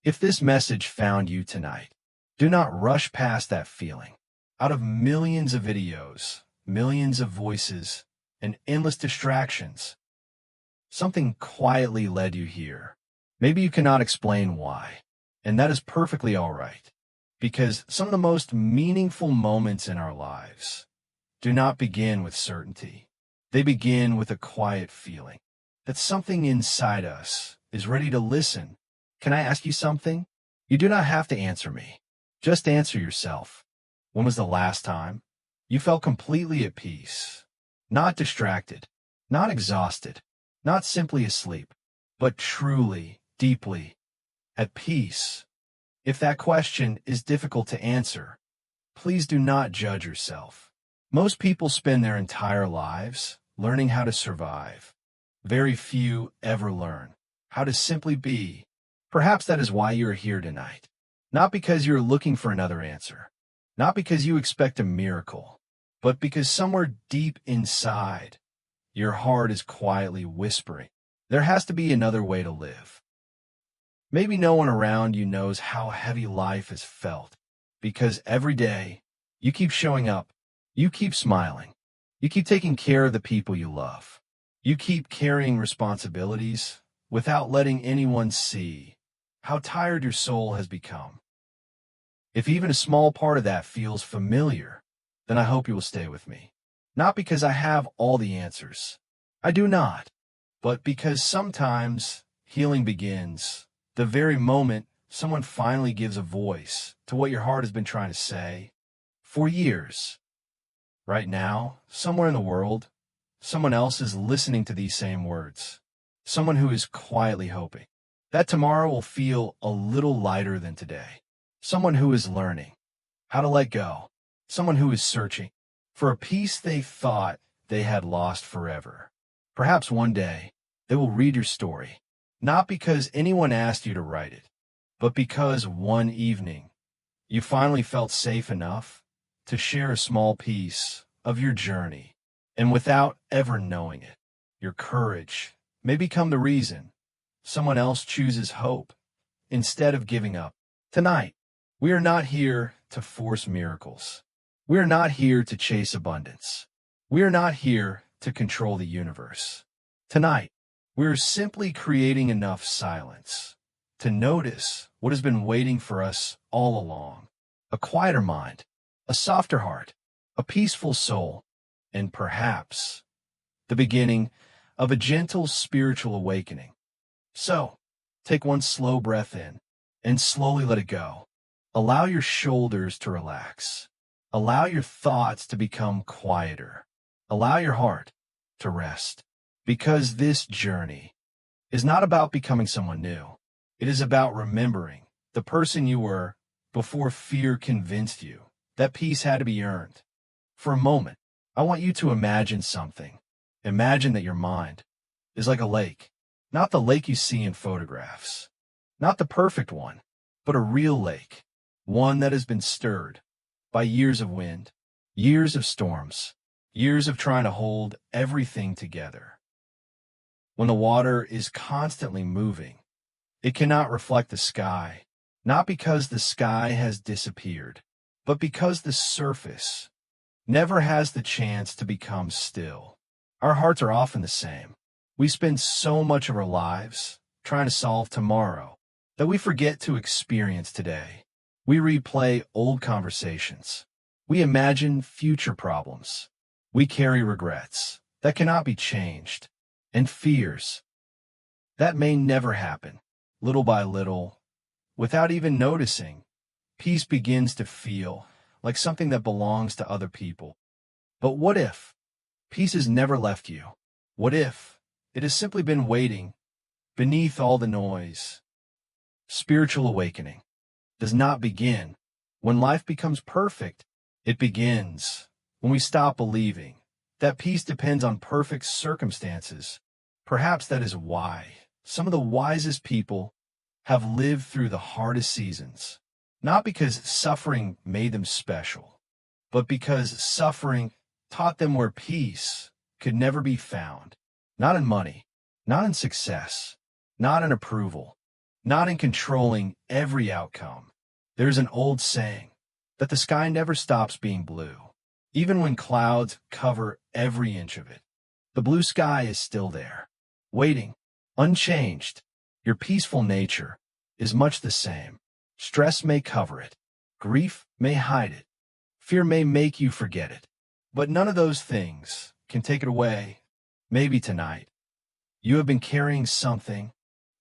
If this message found you tonight, do not rush past that feeling. Out of millions of videos, millions of voices, and endless distractions, something quietly led you here. Maybe you cannot explain why, and that is perfectly all right, because some of the most meaningful moments in our lives do not begin with certainty. They begin with a quiet feeling that something inside us is ready to listen. Can I ask you something? You do not have to answer me. Just answer yourself. When was the last time you felt completely at peace? Not distracted, not exhausted, not simply asleep, but truly, deeply at peace. If that question is difficult to answer, please do not judge yourself. Most people spend their entire lives learning how to survive. Very few ever learn how to simply be. Perhaps that is why you are here tonight. Not because you are looking for another answer, not because you expect a miracle, but because somewhere deep inside, your heart is quietly whispering, there has to be another way to live. Maybe no one around you knows how heavy life has felt, because every day you keep showing up, you keep smiling, you keep taking care of the people you love, you keep carrying responsibilities without letting anyone see how tired your soul has become. If even a small part of that feels familiar, then I hope you will stay with me. Not because I have all the answers. I do not. But because sometimes healing begins the very moment someone finally gives a voice to what your heart has been trying to say for years. Right now, somewhere in the world, someone else is listening to these same words. Someone who is quietly hoping that tomorrow will feel a little lighter than today. Someone who is learning how to let go. Someone who is searching for a peace they thought they had lost forever. Perhaps one day they will read your story, not because anyone asked you to write it, but because one evening you finally felt safe enough to share a small piece of your journey. And without ever knowing it, your courage may become the reason someone else chooses hope instead of giving up. Tonight, we are not here to force miracles. We are not here to chase abundance. We are not here to control the universe. Tonight, we are simply creating enough silence to notice what has been waiting for us all along. A quieter mind, a softer heart, a peaceful soul, and perhaps the beginning of a gentle spiritual awakening. So, take one slow breath in and slowly let it go. Allow your shoulders to relax. Allow your thoughts to become quieter. Allow your heart to rest. Because this journey is not about becoming someone new. It is about remembering the person you were before fear convinced you that peace had to be earned. For a moment, I want you to imagine something. Imagine that your mind is like a lake. Not the lake you see in photographs. Not the perfect one, but a real lake. One that has been stirred by years of wind, years of storms, years of trying to hold everything together. When the water is constantly moving, it cannot reflect the sky, not because the sky has disappeared, but because the surface never has the chance to become still. Our hearts are often the same. We spend so much of our lives trying to solve tomorrow that we forget to experience today. We replay old conversations. We imagine future problems. We carry regrets that cannot be changed and fears that may never happen. Little by little, without even noticing, peace begins to feel like something that belongs to other people. But what if peace has never left you? What if it has simply been waiting beneath all the noise? Spiritual awakening does not begin when life becomes perfect. It begins when we stop believing that peace depends on perfect circumstances. Perhaps that is why some of the wisest people have lived through the hardest seasons, not because suffering made them special, but because suffering taught them where peace could never be found. Not in money, not in success, not in approval, not in controlling every outcome. There's an old saying that the sky never stops being blue. Even when clouds cover every inch of it, the blue sky is still there, waiting, unchanged. Your peaceful nature is much the same. Stress may cover it, grief may hide it, fear may make you forget it, but none of those things can take it away. Maybe tonight, you have been carrying something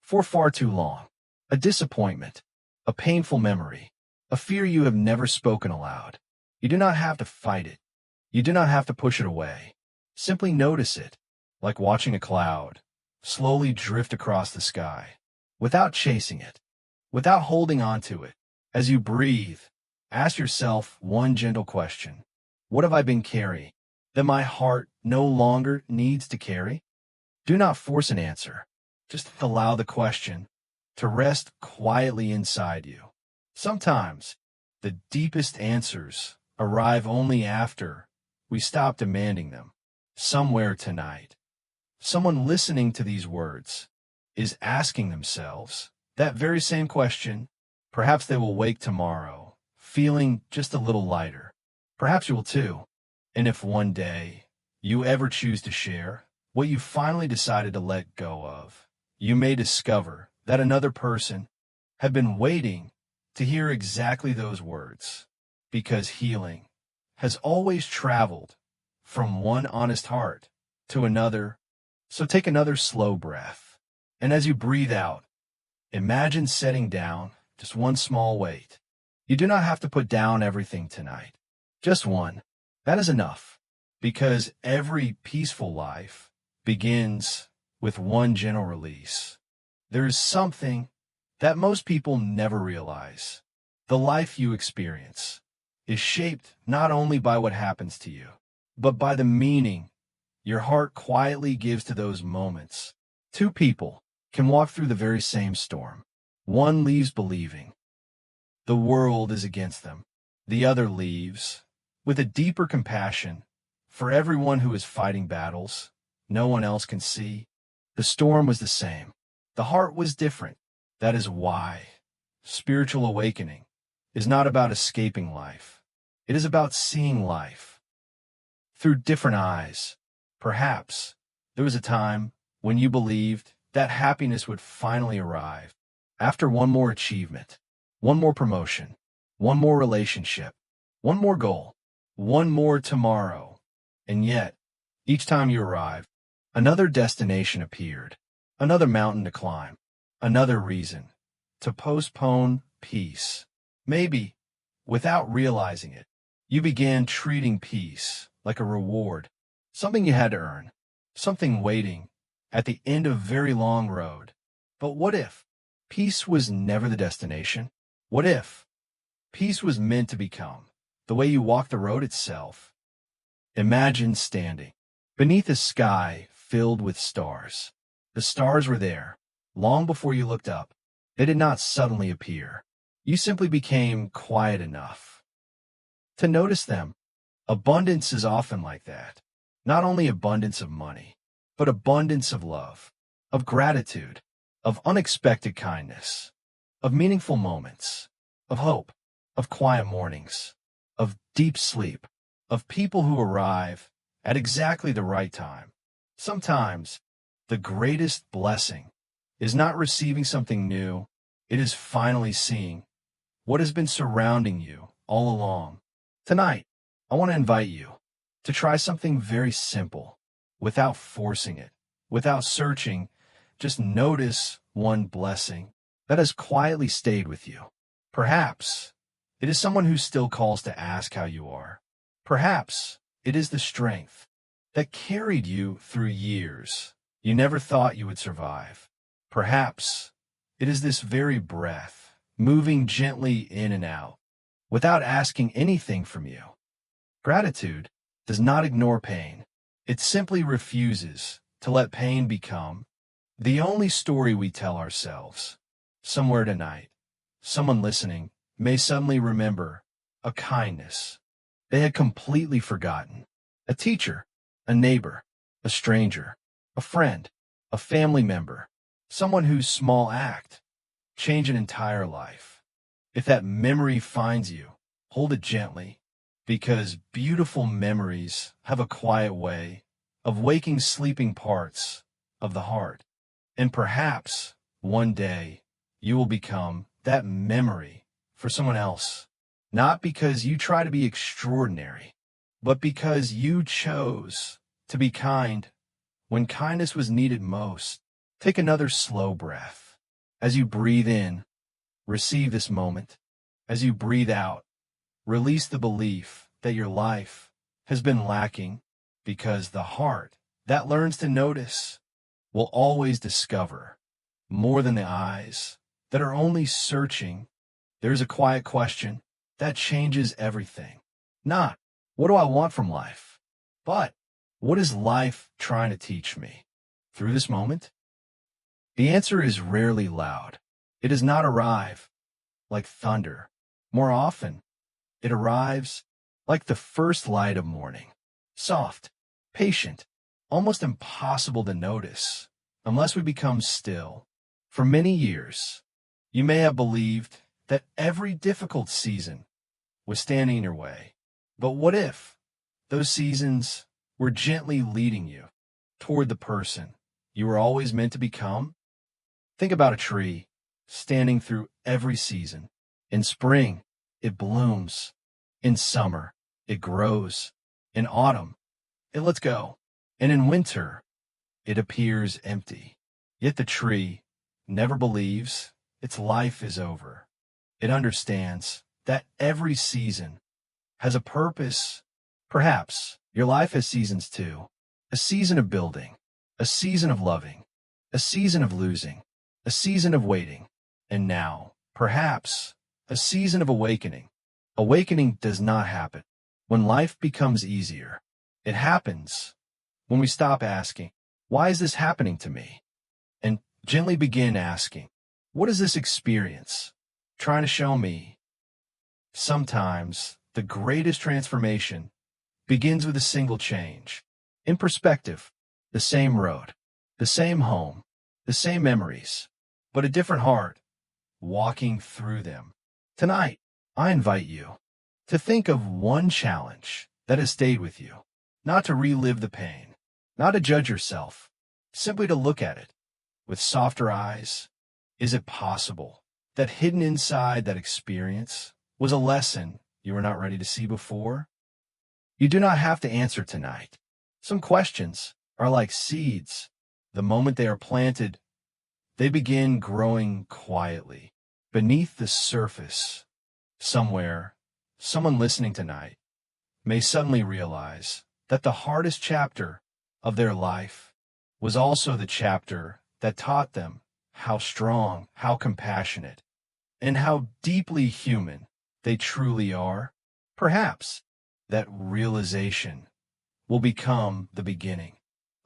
for far too long, a disappointment, a painful memory, a fear you have never spoken aloud. You do not have to fight it. You do not have to push it away. Simply notice it, like watching a cloud slowly drift across the sky, without chasing it, without holding on to it. As you breathe, ask yourself one gentle question. What have I been carrying that my heart no longer needs to carry? Do not force an answer. Just allow the question to rest quietly inside you. Sometimes, the deepest answers arrive only after we stop demanding them. Somewhere tonight, someone listening to these words is asking themselves that very same question. Perhaps they will wake tomorrow feeling just a little lighter. Perhaps you will too. And if one day you ever choose to share what you finally decided to let go of, you may discover that another person had been waiting to hear exactly those words, because healing has always traveled from one honest heart to another. So take another slow breath, and as you breathe out, imagine setting down just one small weight. You do not have to put down everything tonight. Just one. That is enough, because every peaceful life begins with one gentle release. There is something that most people never realize. The life you experience is shaped not only by what happens to you, but by the meaning your heart quietly gives to those moments. Two people can walk through the very same storm. One leaves believing the world is against them. The other leaves with a deeper compassion for everyone who is fighting battles no one else can see. The storm was the same. The heart was different. That is why spiritual awakening is not about escaping life. It is about seeing life through different eyes. Perhaps there was a time when you believed that happiness would finally arrive after one more achievement, one more promotion, one more relationship, one more goal, one more tomorrow. And yet, each time you arrived, another destination appeared, another mountain to climb, another reason to postpone peace. Maybe, without realizing it, you began treating peace like a reward, something you had to earn, something waiting at the end of a very long road. But what if peace was never the destination? What if peace was meant to become the way you walk the road itself? Imagine standing beneath a sky filled with stars. The stars were there long before you looked up. They did not suddenly appear. You simply became quiet enough to notice them. Abundance is often like that. Not only abundance of money, but abundance of love, of gratitude, of unexpected kindness, of meaningful moments, of hope, of quiet mornings, of deep sleep, of people who arrive at exactly the right time. Sometimes the greatest blessing is not receiving something new. It is finally seeing what has been surrounding you all along. Tonight, I want to invite you to try something very simple, without forcing it, without searching. Just notice one blessing that has quietly stayed with you. Perhaps it is someone who still calls to ask how you are. Perhaps it is the strength that carried you through years you never thought you would survive. Perhaps it is this very breath, moving gently in and out, without asking anything from you. Gratitude does not ignore pain. It simply refuses to let pain become the only story we tell ourselves. Somewhere tonight, someone listening may suddenly remember a kindness they had completely forgotten. A teacher, a neighbor, a stranger, a friend, a family member, someone whose small act change an entire life. If that memory finds you, hold it gently, because beautiful memories have a quiet way of waking sleeping parts of the heart. And perhaps one day you will become that memory for someone else, not because you try to be extraordinary, but because you chose to be kind when kindness was needed most. Take another slow breath. As you breathe in, receive this moment. As you breathe out, release the belief that your life has been lacking, because the heart that learns to notice will always discover more than the eyes that are only searching. There's a quiet question that changes everything. Not, what do I want from life? But, what is life trying to teach me? Through this moment, the answer is rarely loud. It does not arrive like thunder. More often, it arrives like the first light of morning. Soft, patient, almost impossible to notice unless we become still. For many years, you may have believed that every difficult season was standing in your way. But what if those seasons were gently leading you toward the person you were always meant to become? Think about a tree standing through every season. In spring, it blooms. In summer, it grows. In autumn, it lets go. And in winter, it appears empty. Yet the tree never believes its life is over. It understands that every season has a purpose. Perhaps your life has seasons too. A season of building, a season of loving, a season of losing, a season of waiting, and now, perhaps, a season of awakening. Awakening does not happen when life becomes easier. It happens when we stop asking, why is this happening to me? And gently begin asking, what is this experience trying to show me? Sometimes the greatest transformation begins with a single change. In perspective, the same road, the same home, the same memories, but a different heart walking through them. Tonight, I invite you to think of one challenge that has stayed with you, not to relive the pain, not to judge yourself, simply to look at it with softer eyes. Is it possible that hidden inside that experience was a lesson you were not ready to see before? You do not have to answer tonight. Some questions are like seeds. The moment they are planted, they begin growing quietly beneath the surface. Somewhere, someone listening tonight may suddenly realize that the hardest chapter of their life was also the chapter that taught them how strong, how compassionate, and how deeply human they truly are. Perhaps that realization will become the beginning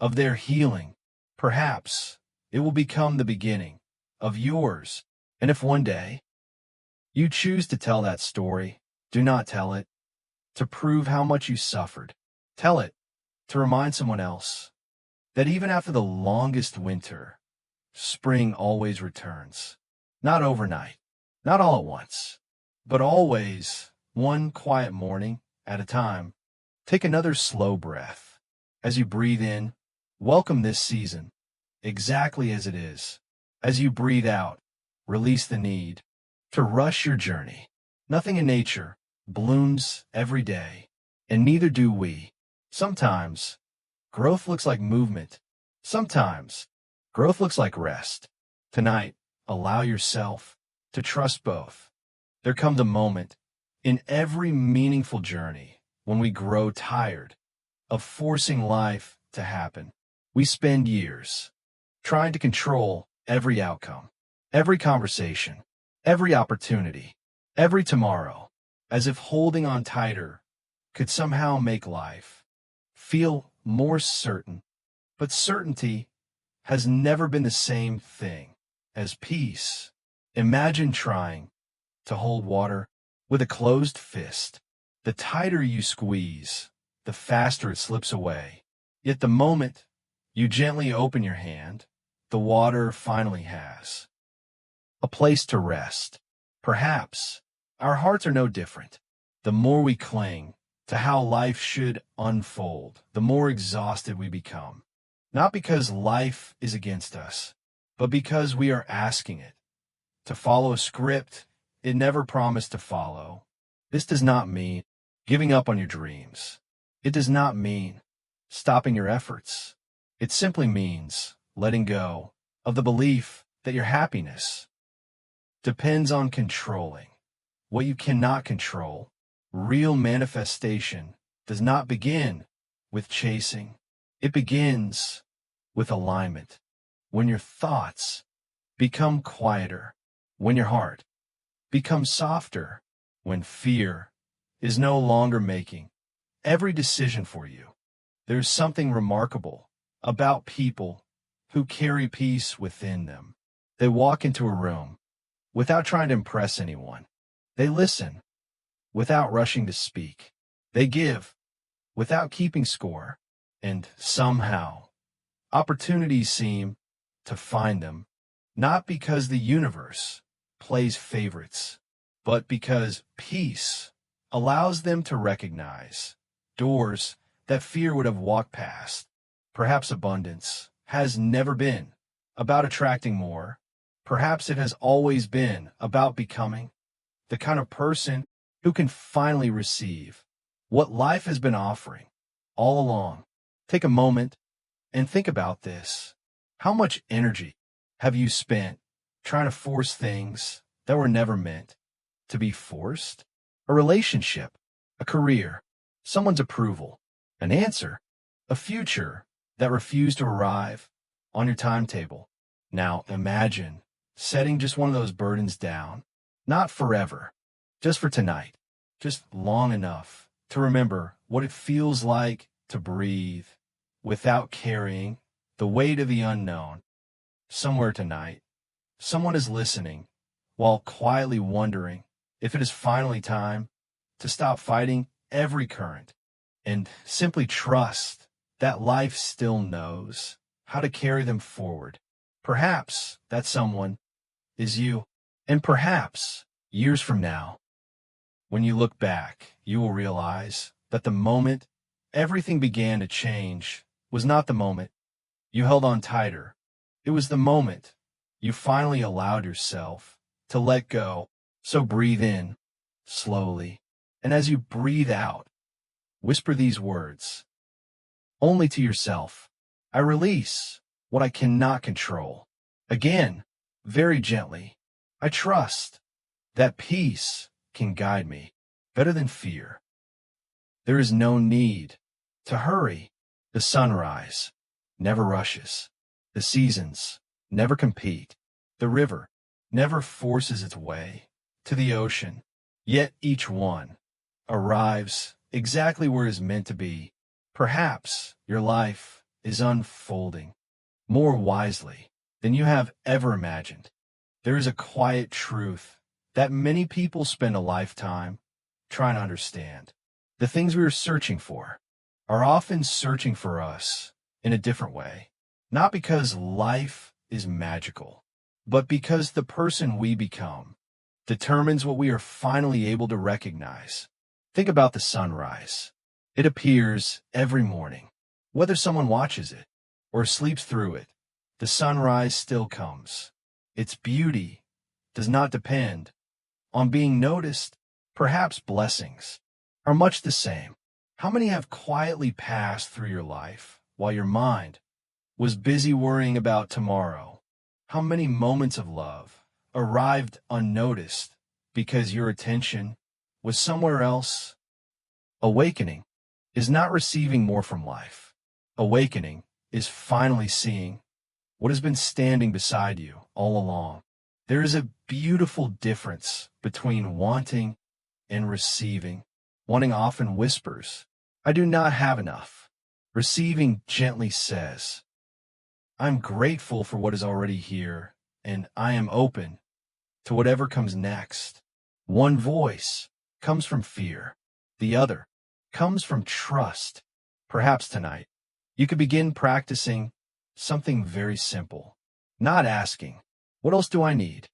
of their healing. Perhaps it will become the beginning of yours. And if one day you choose to tell that story, do not tell it to prove how much you suffered. Tell it to remind someone else that even after the longest winter, spring always returns. Not overnight, not all at once, but always one quiet morning at a time. Take another slow breath. As you breathe in, welcome this season exactly as it is. As you breathe out, release the need to rush your journey. Nothing in nature blooms every day, and neither do we. Sometimes growth looks like movement. Sometimes growth looks like rest. Tonight, allow yourself to trust both. There comes a moment in every meaningful journey when we grow tired of forcing life to happen. We spend years trying to control every outcome, every conversation, every opportunity, every tomorrow, as if holding on tighter could somehow make life feel more certain. But certainty has never been the same thing as peace. Imagine trying to hold water with a closed fist. The tighter you squeeze, the faster it slips away. Yet the moment you gently open your hand, the water finally has a place to rest. Perhaps our hearts are no different. The more we cling to how life should unfold, the more exhausted we become. Not because life is against us, but because we are asking it to follow a script it never promised to follow. This does not mean giving up on your dreams. It does not mean stopping your efforts. It simply means letting go of the belief that your happiness depends on controlling what you cannot control. Real manifestation does not begin with chasing. It begins with alignment. When your thoughts become quieter, when your heart becomes softer, when fear is no longer making every decision for you. There's something remarkable about people who carry peace within them. They walk into a room without trying to impress anyone. They listen without rushing to speak. They give without keeping score. And somehow, opportunities seem to find them, not because the universe plays favorites, but because peace allows them to recognize doors that fear would have walked past. Perhaps abundance has never been about attracting more. Perhaps it has always been about becoming the kind of person who can finally receive what life has been offering all along. Take a moment and think about this. How much energy have you spent trying to force things that were never meant to be forced? A relationship, a career, someone's approval, an answer, a future that refused to arrive on your timetable. Now imagine setting just one of those burdens down, not forever, just for tonight, just long enough to remember what it feels like to breathe without carrying the weight of the unknown. Somewhere tonight, someone is listening while quietly wondering if it is finally time to stop fighting every current and simply trust that life still knows how to carry them forward. Perhaps that someone is you. And perhaps years from now, when you look back, you will realize that the moment everything began to change was not the moment you held on tighter. It was the moment you finally allowed yourself to let go. So breathe in slowly, and as you breathe out, whisper these words only to yourself. I release what I cannot control. Again, very gently, I trust that peace can guide me better than fear. There is no need to hurry. The sunrise never rushes. The seasons never compete. The river never forces its way to the ocean. Yet each one arrives exactly where it is meant to be. Perhaps your life is unfolding more wisely than you have ever imagined. There is a quiet truth that many people spend a lifetime trying to understand. The things we are searching for are often searching for us in a different way. Not because life is magical, but because the person we become determines what we are finally able to recognize. Think about the sunrise. It appears every morning. Whether someone watches it or sleeps through it, the sunrise still comes. Its beauty does not depend on being noticed. Perhaps blessings are much the same. How many have quietly passed through your life while your mind was busy worrying about tomorrow? How many moments of love arrived unnoticed because your attention was somewhere else? Awakening is not receiving more from life. Awakening is finally seeing what has been standing beside you all along. There is a beautiful difference between wanting and receiving. Wanting often whispers, I do not have enough. Receiving gently says, I'm grateful for what is already here, and I am open to whatever comes next. One voice comes from fear. The other comes from trust. Perhaps tonight, you could begin practicing something very simple. Not asking, what else do I need?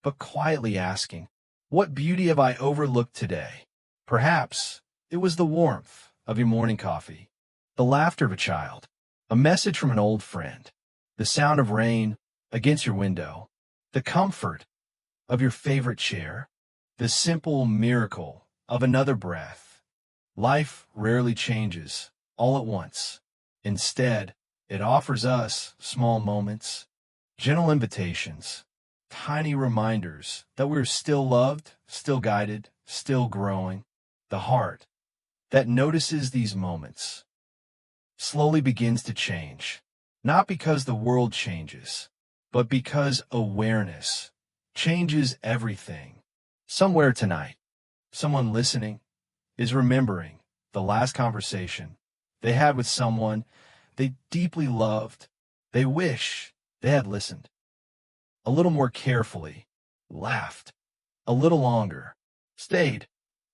but quietly asking, what beauty have I overlooked today? Perhaps it was the warmth of your morning coffee, the laughter of a child, a message from an old friend, the sound of rain against your window, the comfort of your favorite chair, the simple miracle of another breath. Life rarely changes all at once. Instead, it offers us small moments, gentle invitations, tiny reminders that we're still loved, still guided, still growing. The heart that notices these moments slowly begins to change, not because the world changes, but because awareness changes everything. Somewhere tonight, someone listening is remembering the last conversation they had with someone they deeply loved. They wish they had listened a little more carefully, laughed a little longer, stayed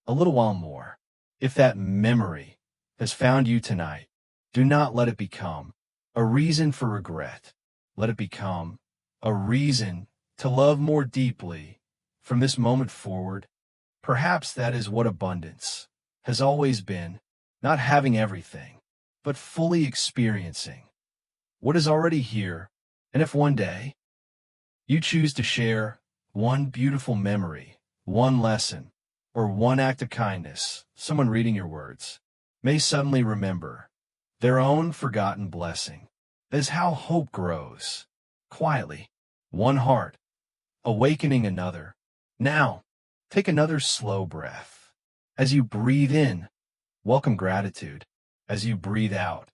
a little while more. If that memory has found you tonight, do not let it become a reason for regret. Let it become a reason to love more deeply from this moment forward. Perhaps that is what abundance has always been, not having everything, but fully experiencing what is already here. And if one day you choose to share one beautiful memory, one lesson, or one act of kindness, someone reading your words may suddenly remember their own forgotten blessing. That is how hope grows, quietly, one heart, awakening another. Now, take another slow breath. As you breathe in, welcome gratitude. As you breathe out,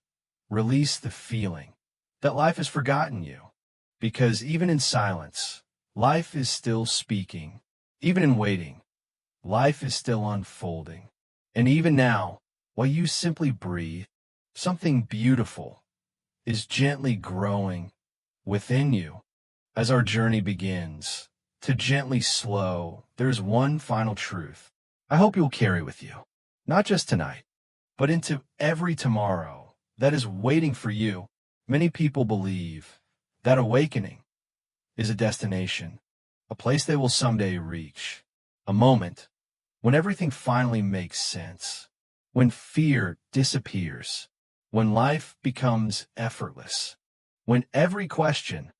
release the feeling that life has forgotten you. Because even in silence, life is still speaking. Even in waiting, life is still unfolding. And even now, while you simply breathe, something beautiful is gently growing within you. As our journey begins to gently slow, there's one final truth I hope you'll carry with you, not just tonight, but into every tomorrow that is waiting for you. Many people believe that awakening is a destination, a place they will someday reach, a moment when everything finally makes sense, when fear disappears, when life becomes effortless, when every question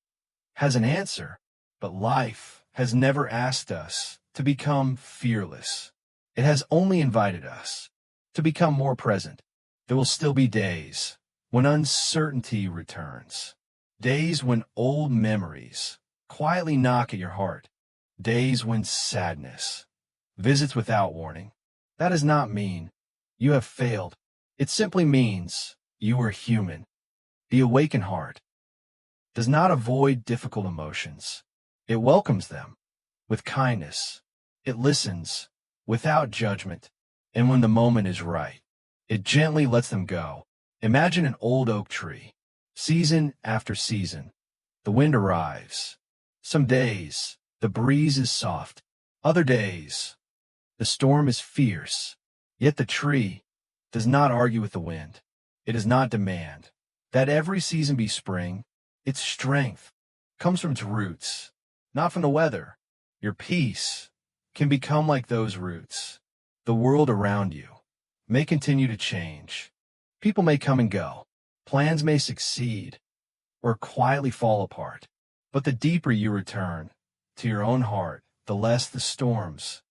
has an answer, but life has never asked us to become fearless. It has only invited us to become more present. There will still be days when uncertainty returns, days when old memories quietly knock at your heart, days when sadness visits without warning. That does not mean you have failed. It simply means you are human. The awakened heart does not avoid difficult emotions. It welcomes them with kindness. It listens without judgment. And when the moment is right, it gently lets them go. Imagine an old oak tree. Season after season, the wind arrives. Some days, the breeze is soft. Other days, the storm is fierce. Yet the tree does not argue with the wind. It does not demand that every season be spring. Its strength comes from its roots, not from the weather. Your peace can become like those roots. The world around you may continue to change. People may come and go. Plans may succeed or quietly fall apart. But the deeper you return to your own heart, the less the storms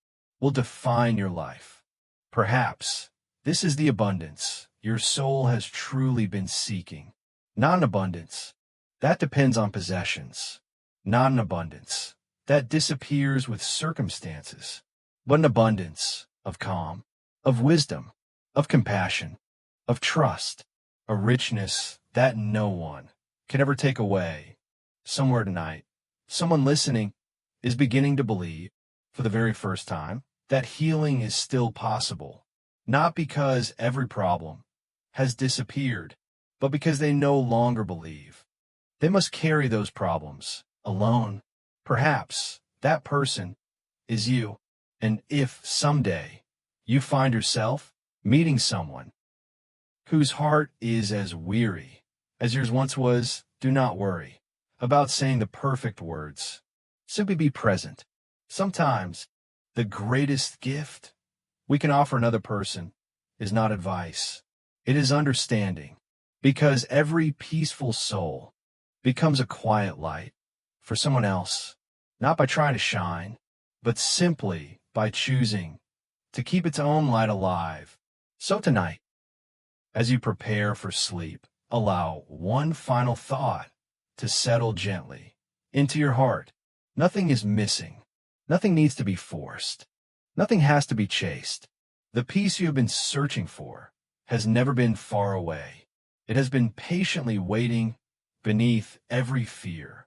will define your life. Perhaps this is the abundance your soul has truly been seeking. Not an abundance that depends on possessions, not an abundance that disappears with circumstances, but an abundance of calm, of wisdom, of compassion, of trust, a richness that no one can ever take away. Somewhere tonight, someone listening is beginning to believe, for the very first time, that healing is still possible, not because every problem has disappeared, but because they no longer believe they must carry those problems alone. Perhaps that person is you. And if someday you find yourself meeting someone whose heart is as weary as yours once was, do not worry about saying the perfect words. Simply be present. Sometimes the greatest gift we can offer another person is not advice. It is understanding, because every peaceful soul becomes a quiet light for someone else, not by trying to shine, but simply by choosing to keep its own light alive. So tonight, as you prepare for sleep, allow one final thought to settle gently into your heart. Nothing is missing. Nothing needs to be forced. Nothing has to be chased. The peace you have been searching for has never been far away. It has been patiently waiting beneath every fear,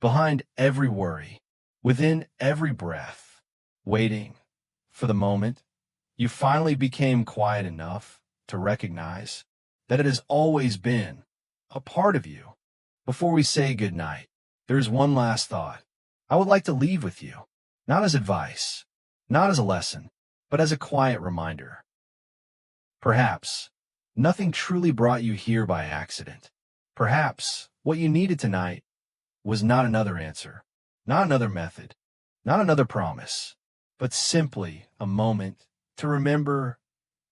behind every worry, within every breath, waiting for the moment you finally became quiet enough to recognize that it has always been a part of you. Before we say goodnight, there's one last thought I would like to leave with you, not as advice, not as a lesson, but as a quiet reminder. Perhaps nothing truly brought you here by accident. Perhaps what you needed tonight was not another answer, not another method, not another promise, but simply a moment to remember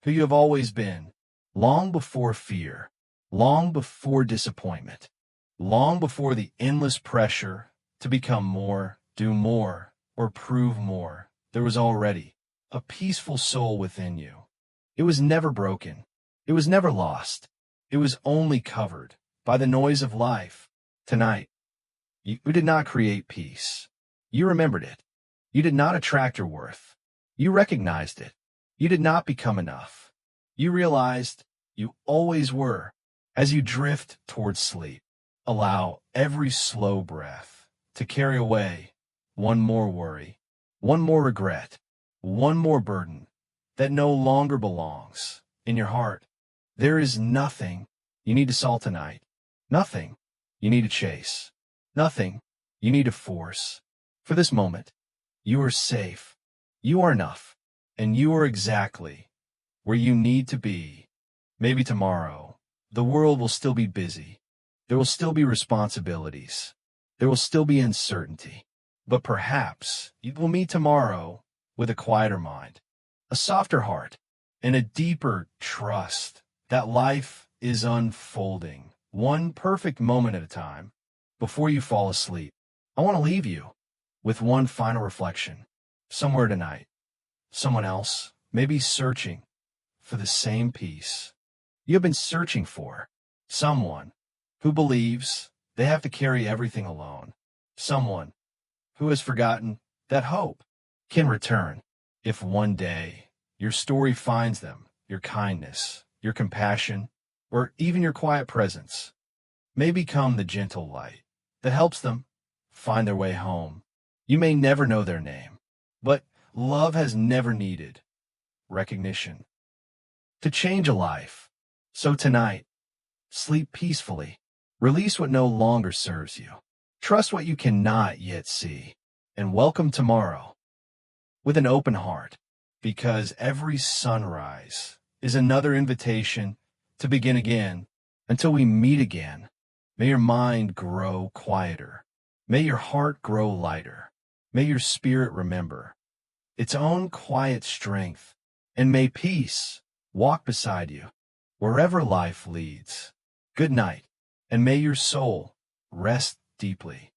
who you have always been, long before fear, long before disappointment, long before the endless pressure to become more, do more, or prove more. There was already a peaceful soul within you. It was never broken. It was never lost. It was only covered by the noise of life. Tonight, you did not create peace. You remembered it. You did not attract your worth. You recognized it. You did not become enough. You realized you always were. As you drift towards sleep, allow every slow breath to carry away one more worry, one more regret, one more burden that no longer belongs in your heart. There is nothing you need to solve tonight, nothing you need to chase, nothing you need to force. For this moment, you are safe, you are enough, and you are exactly where you need to be. Maybe tomorrow, the world will still be busy. There will still be responsibilities. There will still be uncertainty. But perhaps you will meet tomorrow with a quieter mind, a softer heart, and a deeper trust that life is unfolding, one perfect moment at a time. Before you fall asleep, I want to leave you with one final reflection. Somewhere tonight, someone else may be searching for the same peace you have been searching for. Someone who believes they have to carry everything alone. Someone who has forgotten that hope can return if one day your story finds them. Your kindness, your compassion, or even your quiet presence may become the gentle light that helps them find their way home. You may never know their name, but love has never needed recognition to change a life. So tonight, sleep peacefully. Release what no longer serves you. Trust what you cannot yet see. And welcome tomorrow with an open heart, because every sunrise is another invitation to begin again. Until we meet again, may your mind grow quieter. May your heart grow lighter. May your spirit remember its own quiet strength. And may peace walk beside you wherever life leads. Good night, and may your soul rest deeply.